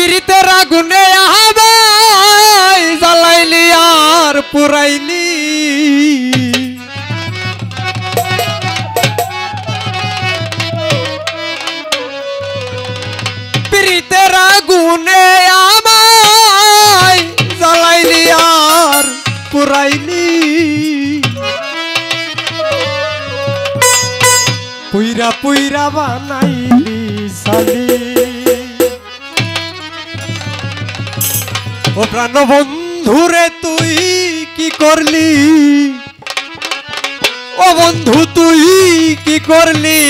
পিরিতের আগুনে আমায় জ্বালাইলি আর পুরাইলি পিরিতের আগুনে আমায় জ্বালাইলি আর পুরাইলি পুইরা পুইরা বানাইলি সালি ও প্রাণ বন্ধুরে তুই কি করলি ও বন্ধু তুই কি করলি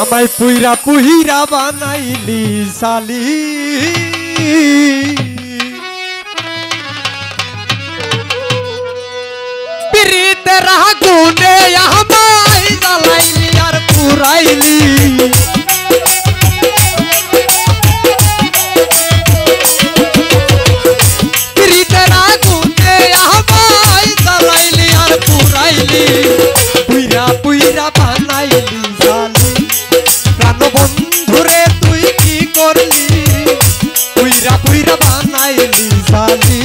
আমায় পুইরা পুইরা বানাইলি সালি পিরিতের আগুনে আমায় জ্বালাইলি আর পুরাইলি পুইরা পুইরা বানাইলি সালি প্রাণ বন্ধুরে তুই কি করলি পুইরা পুইরা বানাইলি সালি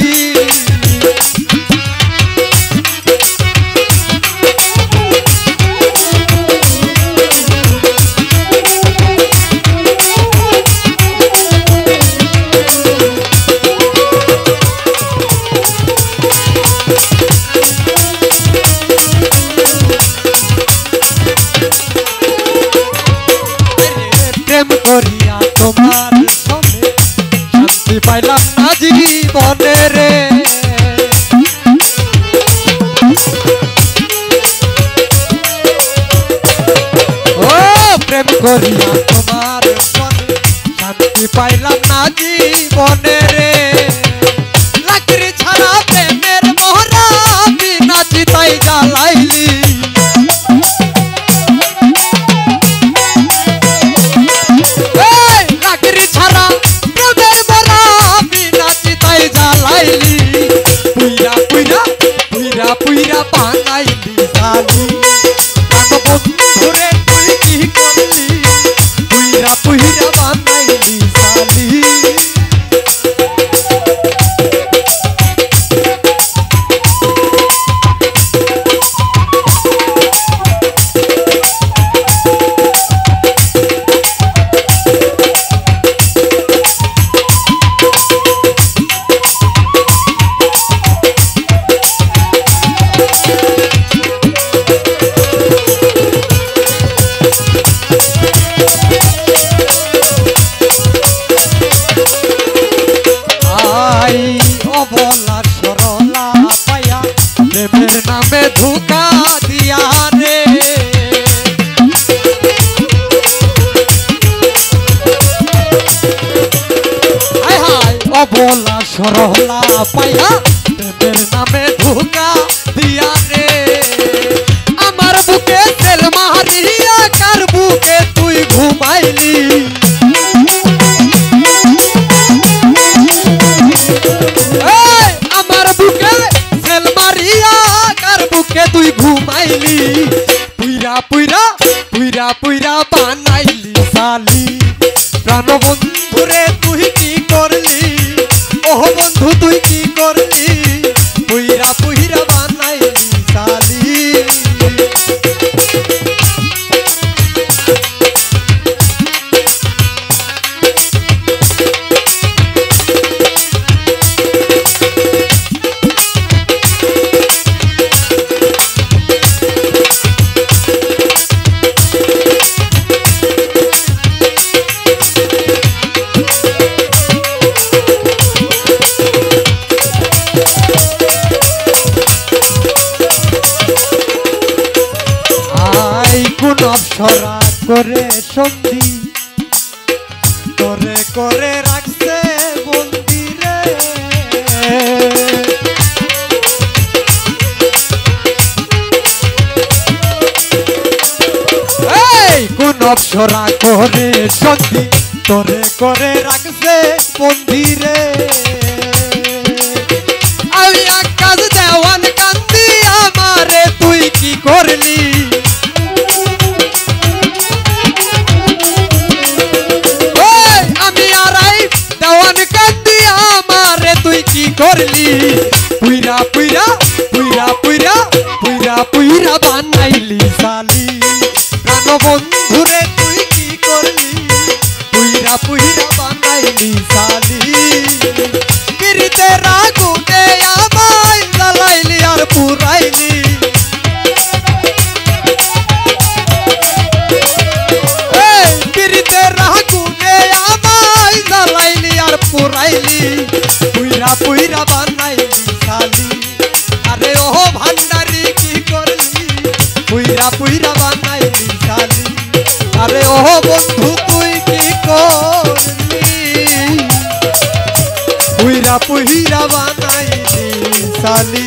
প্রেম করিয়া তোমার সঙ্গে শান্তি পাইলাম না জীবনে রে ও প্রেম করিয়া তোমার সঙ্গে শান্তি পাইলাম না জীবনে রে লাকড়ি ছাড়া প্রেমের মোহরা বিনা চিতাই জ্বালাইলি পুইরা পুইরা পুইরা পুইরা বানাইলি সালি প্রাণ বন্ধুরে তুই কি করলি পুইরা পুইরা বানাইলি সালি অবলা সরলা পায়া প্রেমের নামে ধোঁকা দিয়া রে হায় হায় অবলা সরলা পায়া প্রেমের নামে ধোঁকা দিয়া রে আমার বুকে তেল মারিয়া কার বুকে তুই ঘুমাইলি তুই ঘুমাইলি পুইরা পুইরা পুইরা পুইরা বানাইলি সালি প্রাণ বন্ধুরে তুই কি করলি ওহ বন্ধু তুই কি করলি পুইরা পুইরা বানাইলি সালি অপসরা করে সন্ধি করে করে রাখছে বন্দি রে কোন অপসরা করে সন্ধি করে করে রাখছে বন্দি রে আমি আকাশ দেওয়ান কান্দি আমারে তুই কি করলি আমি আর করলি পুইরা পুইরা পুইরা পুইরা পুইরা পুইরা বানাইলি সালি প্রাণ বন্ধুরে তুই কি করলি পুইরা পুইরা বানাইলি সালি পিরিতে রাগুনে আমায় জ্বালাইলি আর পুরাইলি পিরিতে রাগুনে আমায় জ্বালাইলি আর পুরাইলি পুইরা পুইরা বানাইলি সালি আরে ও ভান্ডারি কি করলি পুইরা পুইরা বানাইলি সালি আরে ও বন্ধু তুই কি করলি পুইরা পুইরা বানাইলি সালি।